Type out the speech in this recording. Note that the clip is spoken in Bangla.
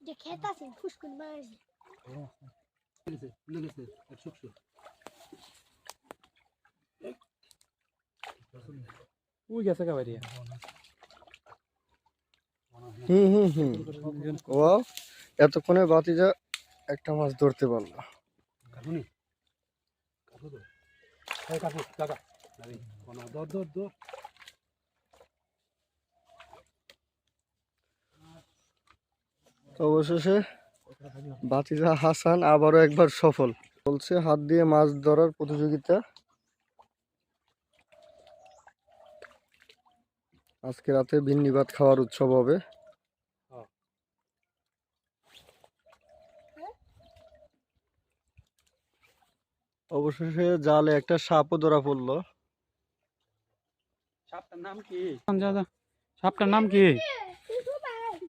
যে খেত আছে ফুসকুন মারছি লেগেছে 100 ওই গেছে কাবারিয়া ও এতক্ষণে বাতিজা একটা মাছ ধরতে পারলো। কাকুনি কাকু তো এই কাকু কাকা আরে কোন দর অবশেষে বাতিজা হাসান আবারও একবার সফল। বলছে হাত দিয়ে মাছ ধরার প্রতিযোগিতা আজকে রাতে ভিন্নি ভাত খাওয়ার উৎসব হবে। অবশেষে জালে একটা সাপও ধরা পড়লো। সাপটার নাম কি? সাপটার নাম কি?